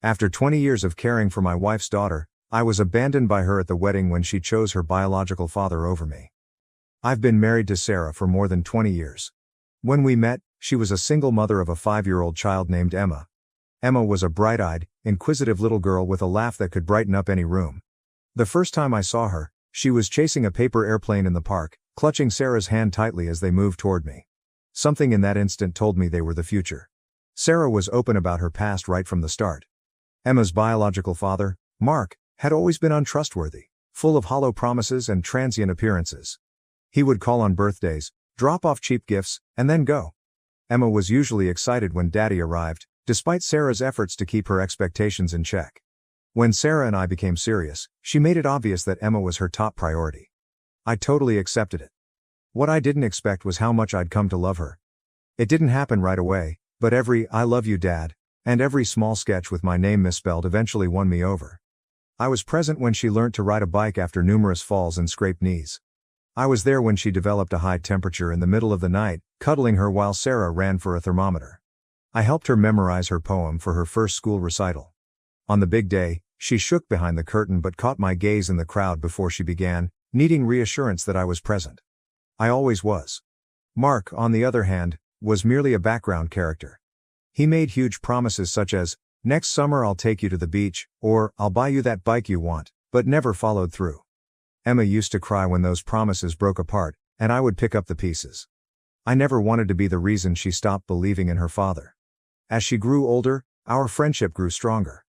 After 20 years of caring for my wife's daughter, I was abandoned by her at the wedding when she chose her biological father over me. I've been married to Sarah for more than 20 years. When we met, she was a single mother of a 5-year-old child named Emma. Emma was a bright-eyed, inquisitive little girl with a laugh that could brighten up any room. The first time I saw her, she was chasing a paper airplane in the park, clutching Sarah's hand tightly as they moved toward me. Something in that instant told me they were the future. Sarah was open about her past right from the start. Emma's biological father, Mark, had always been untrustworthy, full of hollow promises and transient appearances. He would call on birthdays, drop off cheap gifts, and then go. Emma was usually excited when Daddy arrived, despite Sarah's efforts to keep her expectations in check. When Sarah and I became serious, she made it obvious that Emma was her top priority. I totally accepted it. What I didn't expect was how much I'd come to love her. It didn't happen right away, but every "I love you, Dad," and every small sketch with my name misspelled eventually won me over. I was present when she learnt to ride a bike after numerous falls and scraped knees. I was there when she developed a high temperature in the middle of the night, cuddling her while Sarah ran for a thermometer. I helped her memorize her poem for her first school recital. On the big day, she shook behind the curtain but caught my gaze in the crowd before she began, needing reassurance that I was present. I always was. Mark, on the other hand, was merely a background character. He made huge promises such as, "Next summer I'll take you to the beach," or "I'll buy you that bike you want," but never followed through. Emma used to cry when those promises broke apart, and I would pick up the pieces. I never wanted to be the reason she stopped believing in her father. As she grew older, our friendship grew stronger.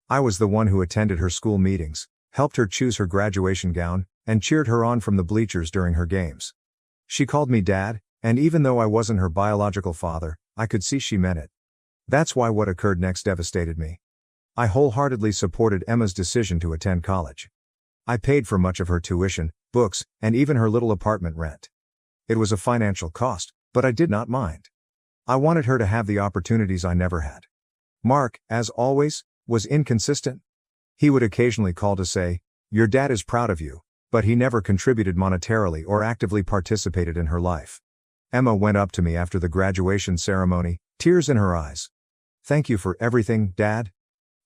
I was the one who attended her school meetings, helped her choose her graduation gown, and cheered her on from the bleachers during her games. She called me Dad, and even though I wasn't her biological father, I could see she meant it. That's why what occurred next devastated me. I wholeheartedly supported Emma's decision to attend college. I paid for much of her tuition, books, and even her little apartment rent. It was a financial cost, but I did not mind. I wanted her to have the opportunities I never had. Mark, as always, was inconsistent. He would occasionally call to say, "Your dad is proud of you," but he never contributed monetarily or actively participated in her life. Emma went up to me after the graduation ceremony, tears in her eyes. "Thank you for everything, Dad.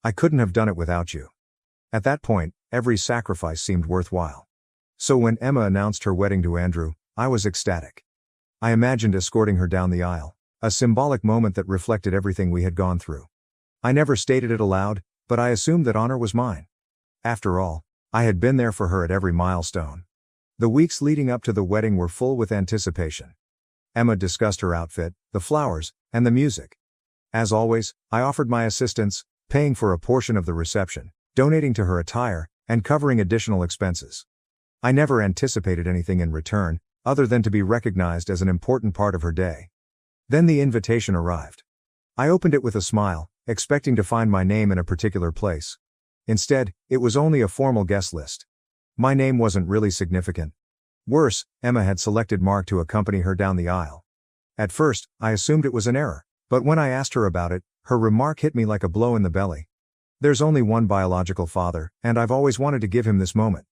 I couldn't have done it without you." At that point, every sacrifice seemed worthwhile. So when Emma announced her wedding to Andrew, I was ecstatic. I imagined escorting her down the aisle, a symbolic moment that reflected everything we had gone through. I never stated it aloud, but I assumed that honor was mine. After all, I had been there for her at every milestone. The weeks leading up to the wedding were full with anticipation. Emma discussed her outfit, the flowers, and the music. As always, I offered my assistance, paying for a portion of the reception, donating to her attire, and covering additional expenses. I never anticipated anything in return, other than to be recognized as an important part of her day. Then the invitation arrived. I opened it with a smile, expecting to find my name in a particular place. Instead, it was only a formal guest list. My name wasn't really significant. Worse, Emma had selected Mark to accompany her down the aisle. At first, I assumed it was an error, but when I asked her about it, her remark hit me like a blow in the belly. "There's only one biological father, and I've always wanted to give him this moment."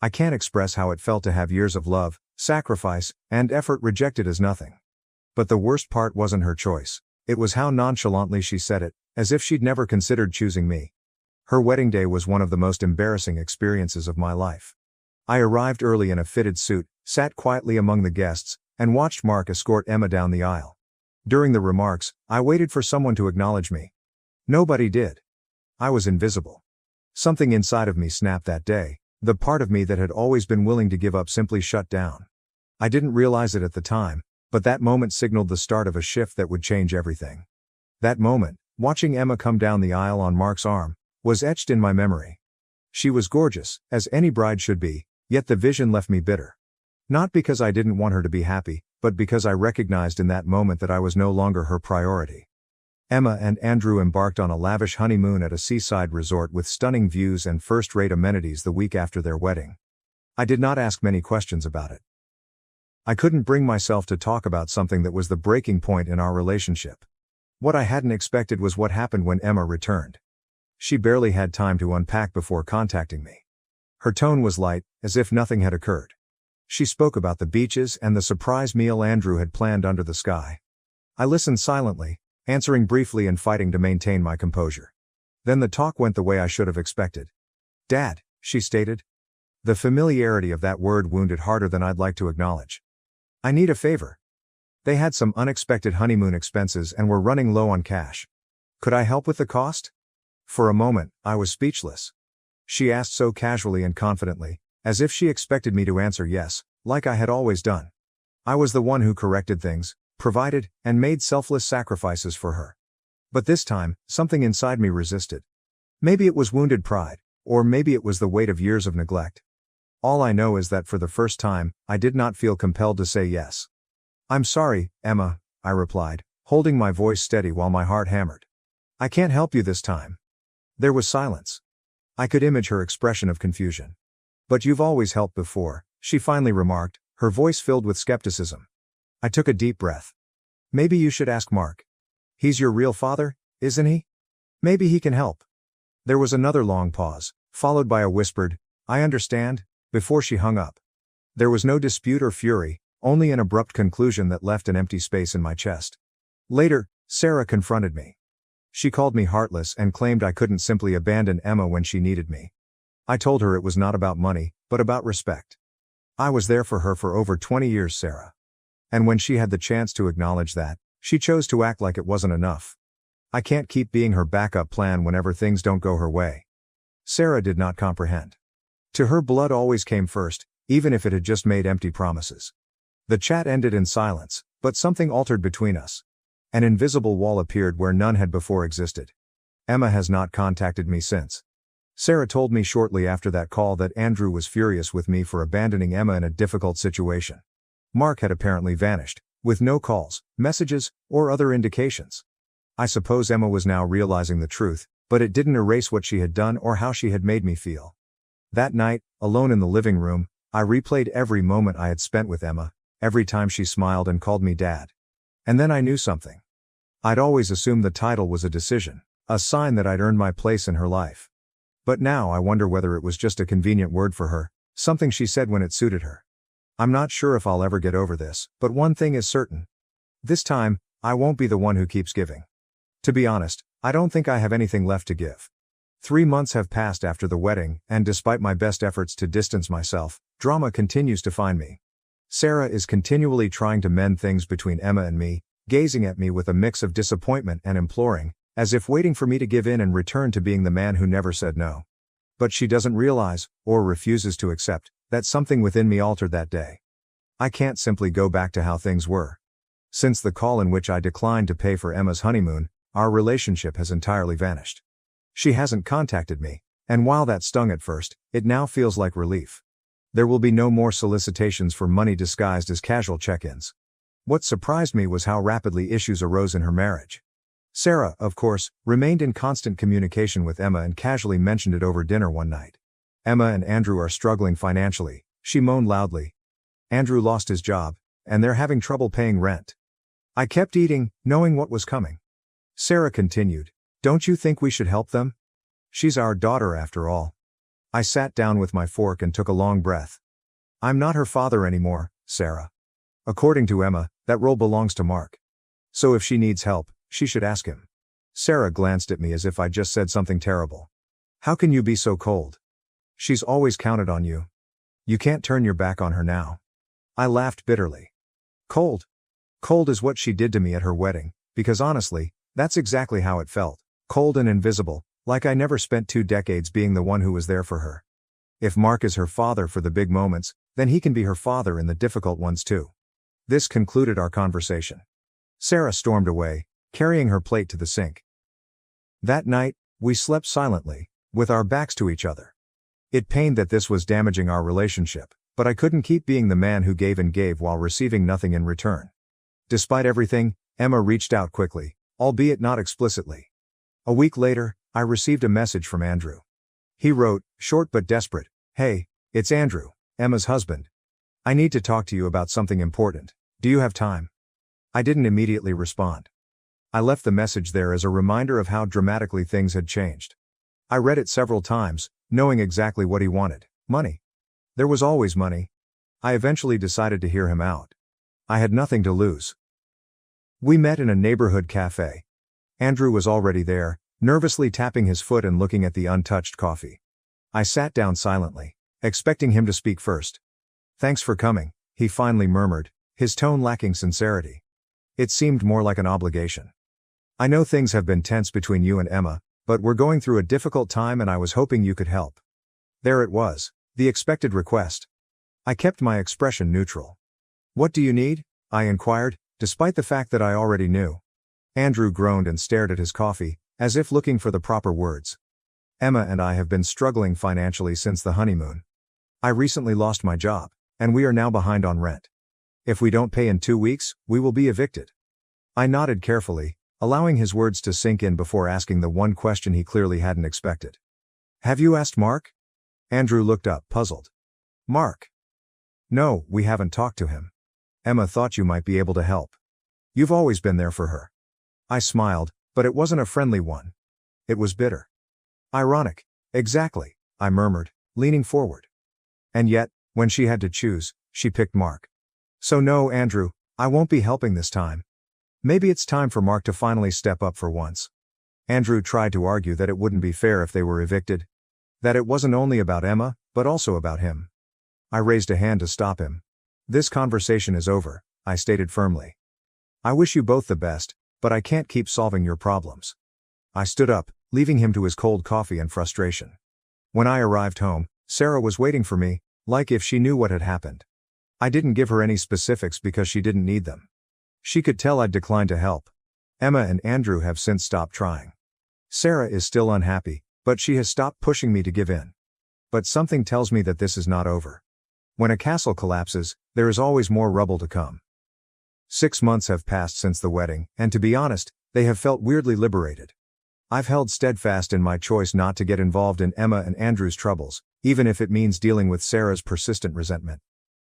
I can't express how it felt to have years of love, sacrifice, and effort rejected as nothing. But the worst part wasn't her choice. It was how nonchalantly she said it, as if she'd never considered choosing me. Her wedding day was one of the most embarrassing experiences of my life. I arrived early in a fitted suit, sat quietly among the guests, and watched Mark escort Emma down the aisle. During the remarks, I waited for someone to acknowledge me. Nobody did. I was invisible. Something inside of me snapped that day. The part of me that had always been willing to give up simply shut down. I didn't realize it at the time, but that moment signaled the start of a shift that would change everything. That moment, watching Emma come down the aisle on Mark's arm, was etched in my memory. She was gorgeous, as any bride should be, yet the vision left me bitter. Not because I didn't want her to be happy, but because I recognized in that moment that I was no longer her priority. Emma and Andrew embarked on a lavish honeymoon at a seaside resort with stunning views and first-rate amenities the week after their wedding. I did not ask many questions about it. I couldn't bring myself to talk about something that was the breaking point in our relationship. What I hadn't expected was what happened when Emma returned. She barely had time to unpack before contacting me. Her tone was light, as if nothing had occurred. She spoke about the beaches and the surprise meal Andrew had planned under the sky. I listened silently, answering briefly and fighting to maintain my composure. Then the talk went the way I should have expected. "Dad," she stated. The familiarity of that word wounded harder than I'd like to acknowledge. "I need a favor." They had some unexpected honeymoon expenses and were running low on cash. "Could I help with the cost?" For a moment, I was speechless. She asked so casually and confidently, as if she expected me to answer yes, like I had always done. I was the one who corrected things, provided, and made selfless sacrifices for her. But this time, something inside me resisted. Maybe it was wounded pride, or maybe it was the weight of years of neglect. All I know is that for the first time, I did not feel compelled to say yes. "I'm sorry, Emma," I replied, holding my voice steady while my heart hammered. "I can't help you this time." There was silence. I could image her expression of confusion. "But you've always helped before," she finally remarked, her voice filled with skepticism. I took a deep breath. "Maybe you should ask Mark. He's your real father, isn't he? Maybe he can help." There was another long pause, followed by a whispered, "I understand," before she hung up. There was no dispute or fury, only an abrupt conclusion that left an empty space in my chest. Later, Sarah confronted me. She called me heartless and claimed I couldn't simply abandon Emma when she needed me. I told her it was not about money, but about respect. I was there for her for over 20 years, Sarah. And when she had the chance to acknowledge that, she chose to act like it wasn't enough. I can't keep being her backup plan whenever things don't go her way. Sarah did not comprehend. To her, blood always came first, even if it had just made empty promises. The chat ended in silence, but something altered between us. An invisible wall appeared where none had before existed. Emma has not contacted me since. Sarah told me shortly after that call that Andrew was furious with me for abandoning Emma in a difficult situation. Mark had apparently vanished, with no calls, messages, or other indications. I suppose Emma was now realizing the truth, but it didn't erase what she had done or how she had made me feel. That night, alone in the living room, I replayed every moment I had spent with Emma, every time she smiled and called me Dad. And then I knew something. I'd always assumed the title was a decision, a sign that I'd earned my place in her life. But now I wonder whether it was just a convenient word for her, something she said when it suited her. I'm not sure if I'll ever get over this, but one thing is certain. This time, I won't be the one who keeps giving. To be honest, I don't think I have anything left to give. 3 months have passed after the wedding, and despite my best efforts to distance myself, drama continues to find me. Sarah is continually trying to mend things between Emma and me, gazing at me with a mix of disappointment and imploring, as if waiting for me to give in and return to being the man who never said no. But she doesn't realize, or refuses to accept, that something within me altered that day. I can't simply go back to how things were. Since the call in which I declined to pay for Emma's honeymoon, our relationship has entirely vanished. She hasn't contacted me, and while that stung at first, it now feels like relief. There will be no more solicitations for money disguised as casual check-ins. What surprised me was how rapidly issues arose in her marriage. Sarah, of course, remained in constant communication with Emma and casually mentioned it over dinner one night. "Emma and Andrew are struggling financially," she moaned loudly. "Andrew lost his job, and they're having trouble paying rent." I kept eating, knowing what was coming. Sarah continued, "Don't you think we should help them? She's our daughter after all." I sat down with my fork and took a long breath. "I'm not her father anymore, Sarah. According to Emma, that role belongs to Mark. So if she needs help, she should ask him." Sarah glanced at me as if I'd just said something terrible. "How can you be so cold? She's always counted on you. You can't turn your back on her now." I laughed bitterly. Cold? Cold is what she did to me at her wedding, because honestly, that's exactly how it felt. Cold and invisible, like I never spent 2 decades being the one who was there for her. If Mark is her father for the big moments, then he can be her father in the difficult ones too. This concluded our conversation. Sarah stormed away, carrying her plate to the sink. That night, we slept silently, with our backs to each other. It pained that this was damaging our relationship, but I couldn't keep being the man who gave and gave while receiving nothing in return. Despite everything, Emma reached out quickly, albeit not explicitly. A week later, I received a message from Andrew. He wrote, short but desperate, "Hey, it's Andrew, Emma's husband. I need to talk to you about something important. Do you have time?" I didn't immediately respond. I left the message there as a reminder of how dramatically things had changed. I read it several times, knowing exactly what he wanted: money. There was always money. I eventually decided to hear him out. I had nothing to lose. We met in a neighborhood cafe. Andrew was already there, nervously tapping his foot and looking at the untouched coffee. I sat down silently, expecting him to speak first. "Thanks for coming," he finally murmured, his tone lacking sincerity. It seemed more like an obligation. "I know things have been tense between you and Emma, but we're going through a difficult time and I was hoping you could help." There it was, the expected request. I kept my expression neutral. "What do you need?" I inquired, despite the fact that I already knew. Andrew groaned and stared at his coffee, as if looking for the proper words. "Emma and I have been struggling financially since the honeymoon. I recently lost my job, and we are now behind on rent. If we don't pay in 2 weeks, we will be evicted." I nodded carefully, allowing his words to sink in before asking the one question he clearly hadn't expected. "Have you asked Mark?" Andrew looked up, puzzled. "Mark?" "No, we haven't talked to him. Emma thought you might be able to help. You've always been there for her." I smiled, but it wasn't a friendly one. It was bitter. "Ironic." "Exactly," I murmured, leaning forward. "And yet, when she had to choose, she picked Mark. So no, Andrew, I won't be helping this time. Maybe it's time for Mark to finally step up for once." Andrew tried to argue that it wouldn't be fair if they were evicted. That it wasn't only about Emma, but also about him. I raised a hand to stop him. "This conversation is over," I stated firmly. "I wish you both the best, but I can't keep solving your problems." I stood up, leaving him to his cold coffee and frustration. When I arrived home, Sarah was waiting for me, like if she knew what had happened. I didn't give her any specifics because she didn't need them. She could tell I'd declined to help. Emma and Andrew have since stopped trying. Sarah is still unhappy, but she has stopped pushing me to give in. But something tells me that this is not over. When a castle collapses, there is always more rubble to come. 6 months have passed since the wedding, and to be honest, they have felt weirdly liberated. I've held steadfast in my choice not to get involved in Emma and Andrew's troubles, even if it means dealing with Sarah's persistent resentment.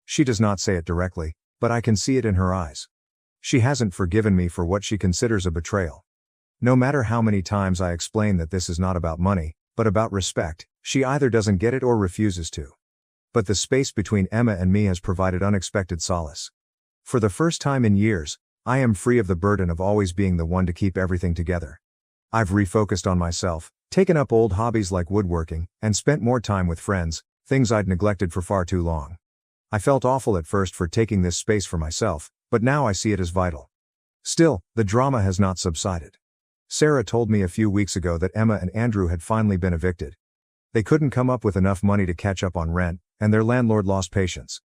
She does not say it directly, but I can see it in her eyes. She hasn't forgiven me for what she considers a betrayal. No matter how many times I explain that this is not about money, but about respect, she either doesn't get it or refuses to. But the space between Emma and me has provided unexpected solace. For the first time in years, I am free of the burden of always being the one to keep everything together. I've refocused on myself, taken up old hobbies like woodworking, and spent more time with friends, things I'd neglected for far too long. I felt awful at first for taking this space for myself, but now I see it as vital. Still, the drama has not subsided. Sarah told me a few weeks ago that Emma and Andrew had finally been evicted. They couldn't come up with enough money to catch up on rent, and their landlord lost patience.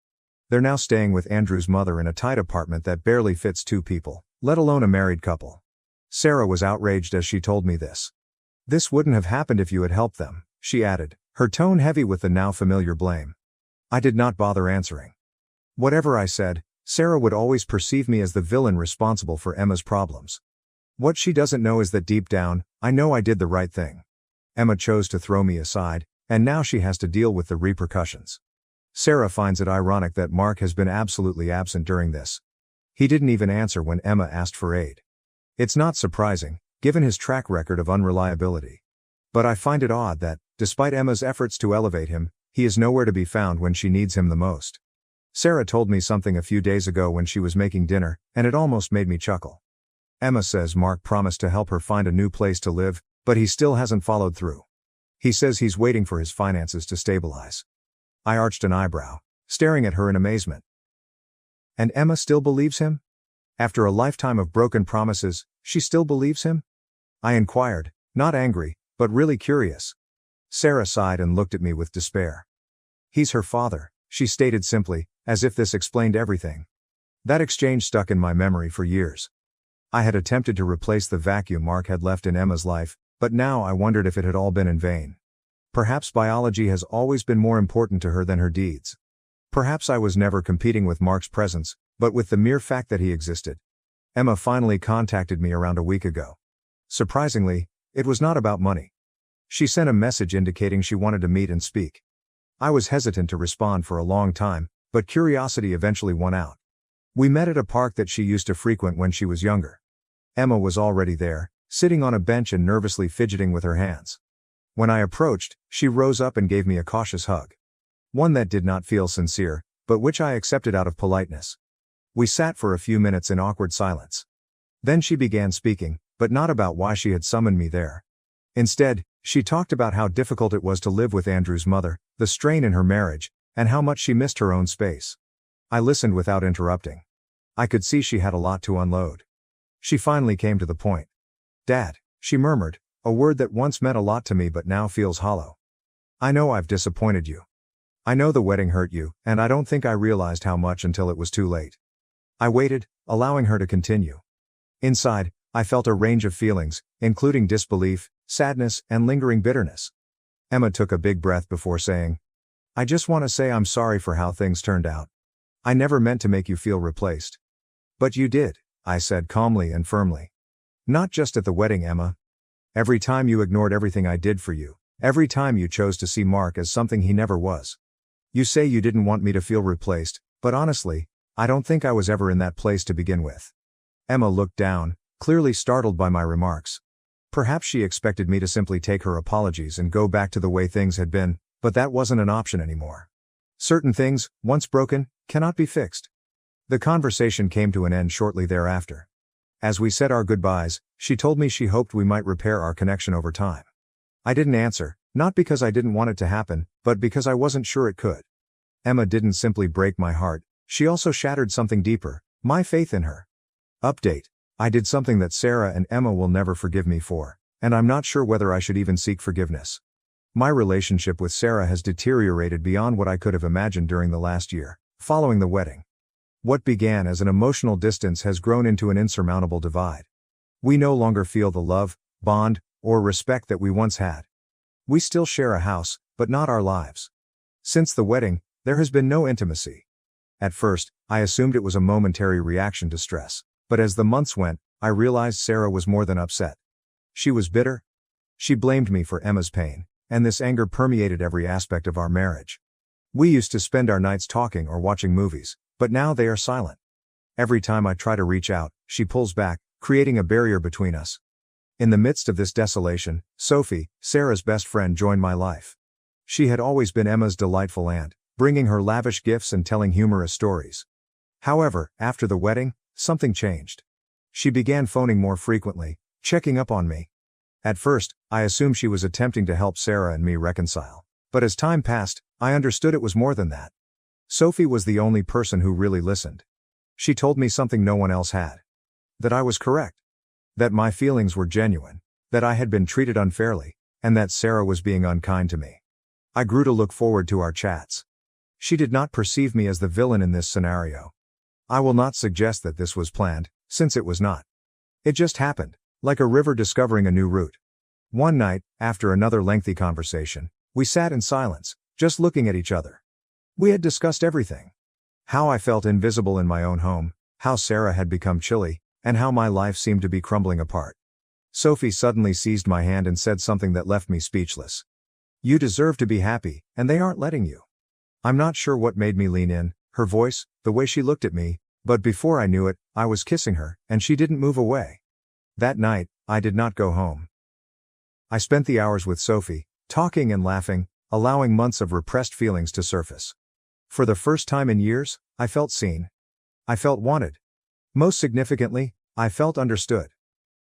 They're now staying with Andrew's mother in a tight apartment that barely fits 2 people, let alone a married couple. Sarah was outraged as she told me this. "This wouldn't have happened if you had helped them," she added, her tone heavy with the now familiar blame. I did not bother answering. Whatever I said, Sarah would always perceive me as the villain responsible for Emma's problems. What she doesn't know is that deep down, I know I did the right thing. Emma chose to throw me aside, and now she has to deal with the repercussions. Sarah finds it ironic that Mark has been absolutely absent during this. He didn't even answer when Emma asked for aid. It's not surprising, given his track record of unreliability. But I find it odd that, despite Emma's efforts to elevate him, he is nowhere to be found when she needs him the most. Sarah told me something a few days ago when she was making dinner, and it almost made me chuckle. Emma says Mark promised to help her find a new place to live, but he still hasn't followed through. He says he's waiting for his finances to stabilize. I arched an eyebrow, staring at her in amazement. And Emma still believes him? After a lifetime of broken promises, she still believes him? I inquired, not angry, but really curious. Sarah sighed and looked at me with despair. "He's her father," she stated simply, as if this explained everything. That exchange stuck in my memory for years. I had attempted to replace the vacuum Mark had left in Emma's life, but now I wondered if it had all been in vain. Perhaps biology has always been more important to her than her deeds. Perhaps I was never competing with Mark's presence, but with the mere fact that he existed. Emma finally contacted me around a week ago. Surprisingly, it was not about money. She sent a message indicating she wanted to meet and speak. I was hesitant to respond for a long time, but curiosity eventually won out. We met at a park that she used to frequent when she was younger. Emma was already there, sitting on a bench and nervously fidgeting with her hands. When I approached, she rose up and gave me a cautious hug. One that did not feel sincere, but which I accepted out of politeness. We sat for a few minutes in awkward silence. Then she began speaking, but not about why she had summoned me there. Instead, she talked about how difficult it was to live with Andrew's mother, the strain in her marriage, and how much she missed her own space. I listened without interrupting. I could see she had a lot to unload. She finally came to the point. "Dad," she murmured, a word that once meant a lot to me but now feels hollow. "I know I've disappointed you. I know the wedding hurt you, and I don't think I realized how much until it was too late." I waited, allowing her to continue. Inside, I felt a range of feelings, including disbelief, sadness, and lingering bitterness. Emma took a big breath before saying, "I just want to say I'm sorry for how things turned out. I never meant to make you feel replaced." "But you did," I said calmly and firmly. "Not just at the wedding, Emma. Every time you ignored everything I did for you, every time you chose to see Mark as something he never was. You say you didn't want me to feel replaced, but honestly, I don't think I was ever in that place to begin with." Emma looked down, clearly startled by my remarks. Perhaps she expected me to simply take her apologies and go back to the way things had been, but that wasn't an option anymore. Certain things, once broken, cannot be fixed. The conversation came to an end shortly thereafter. As we said our goodbyes, she told me she hoped we might repair our connection over time. I didn't answer, not because I didn't want it to happen, but because I wasn't sure it could. Emma didn't simply break my heart, she also shattered something deeper, my faith in her. Update: I did something that Sarah and Emma will never forgive me for, and I'm not sure whether I should even seek forgiveness. My relationship with Sarah has deteriorated beyond what I could have imagined during the last year, following the wedding. What began as an emotional distance has grown into an insurmountable divide. We no longer feel the love, bond, or respect that we once had. We still share a house, but not our lives. Since the wedding, there has been no intimacy. At first, I assumed it was a momentary reaction to stress, but as the months went, I realized Sarah was more than upset. She was bitter. She blamed me for Emma's pain, and this anger permeated every aspect of our marriage. We used to spend our nights talking or watching movies, but now they are silent. Every time I try to reach out, she pulls back, creating a barrier between us. In the midst of this desolation, Sophie, Sarah's best friend, joined my life. She had always been Emma's delightful aunt, bringing her lavish gifts and telling humorous stories. However, after the wedding, something changed. She began phoning more frequently, checking up on me. At first, I assumed she was attempting to help Sarah and me reconcile. But as time passed, I understood it was more than that. Sophie was the only person who really listened. She told me something no one else had. That I was correct. That my feelings were genuine. That I had been treated unfairly. And that Sarah was being unkind to me. I grew to look forward to our chats. She did not perceive me as the villain in this scenario. I will not suggest that this was planned, since it was not. It just happened, like a river discovering a new route. One night, after another lengthy conversation, we sat in silence, just looking at each other. We had discussed everything. How I felt invisible in my own home, how Sarah had become chilly, and how my life seemed to be crumbling apart. Sophie suddenly seized my hand and said something that left me speechless. "You deserve to be happy, and they aren't letting you." I'm not sure what made me lean in, her voice, the way she looked at me, but before I knew it, I was kissing her, and she didn't move away. That night, I did not go home. I spent the hours with Sophie, talking and laughing, allowing months of repressed feelings to surface. For the first time in years, I felt seen. I felt wanted. Most significantly, I felt understood.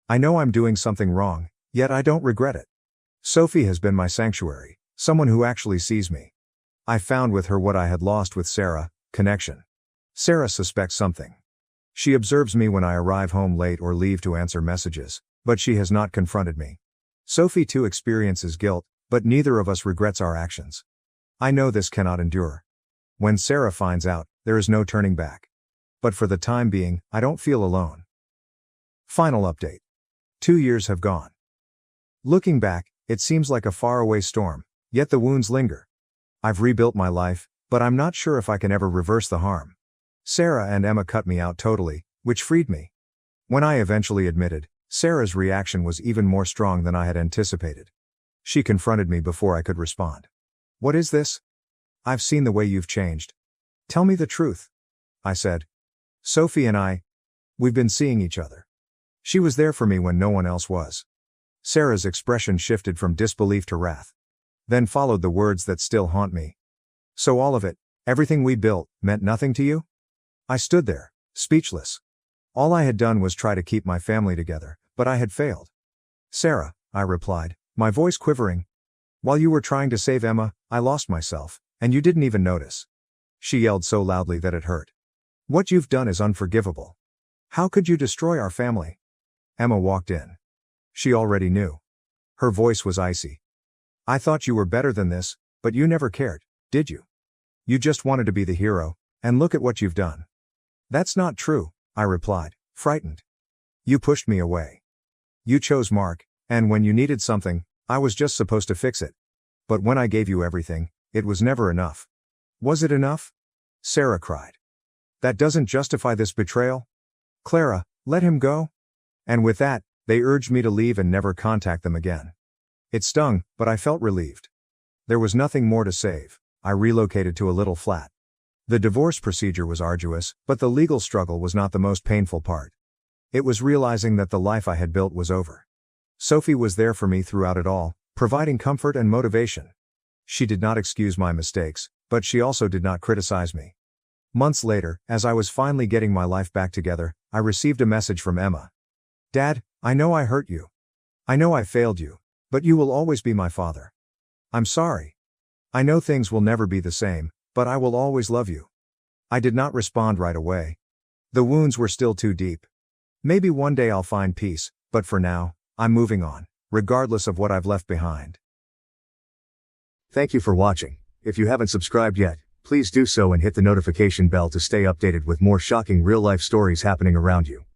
I know I'm doing something wrong, yet I don't regret it. Sophie has been my sanctuary, someone who actually sees me. I found with her what I had lost with Sarah: connection. Sarah suspects something. She observes me when I arrive home late or leave to answer messages, but she has not confronted me. Sophie too experiences guilt, but neither of us regrets our actions. I know this cannot endure. When Sarah finds out, there is no turning back. But for the time being, I don't feel alone. Final update. 2 years have gone. Looking back, it seems like a faraway storm, yet the wounds linger. I've rebuilt my life, but I'm not sure if I can ever reverse the harm. Sarah and Emma cut me out totally, which freed me. When I eventually admitted, Sarah's reaction was even more strong than I had anticipated. She confronted me before I could respond. "What is this? I've seen the way you've changed. Tell me the truth," I said. "Sophie and we've been seeing each other. She was there for me when no one else was." Sarah's expression shifted from disbelief to wrath. Then followed the words that still haunt me. "So all of it, everything we built, meant nothing to you?" I stood there, speechless. All I had done was try to keep my family together, but I had failed. "Sarah," I replied, My voice quivering. While you were trying to save Emma, I lost myself, and you didn't even notice. She yelled so loudly that it hurt. What you've done is unforgivable. How could you destroy our family? Emma walked in. She already knew. Her voice was icy. I thought you were better than this, but you never cared, did you? You just wanted to be the hero, and look at what you've done. That's not true, I replied, frightened. You pushed me away. You chose Mark, and when you needed something, I was just supposed to fix it. But when I gave you everything, it was never enough. Was it enough? Sarah cried. That doesn't justify this betrayal. Clara, let him go. And with that, they urged me to leave and never contact them again. It stung, but I felt relieved. There was nothing more to save. I relocated to a little flat. The divorce procedure was arduous, but the legal struggle was not the most painful part. It was realizing that the life I had built was over. Sophie was there for me throughout it all, providing comfort and motivation. She did not excuse my mistakes, but she also did not criticize me. Months later, as I was finally getting my life back together, I received a message from Emma. Dad, I know I hurt you. I know I failed you, but you will always be my father. I'm sorry. I know things will never be the same, but I will always love you. I did not respond right away. The wounds were still too deep. Maybe one day I'll find peace, but for now, I'm moving on, regardless of what I've left behind. Thank you for watching. If you haven't subscribed yet, please do so and hit the notification bell to stay updated with more shocking real-life stories happening around you.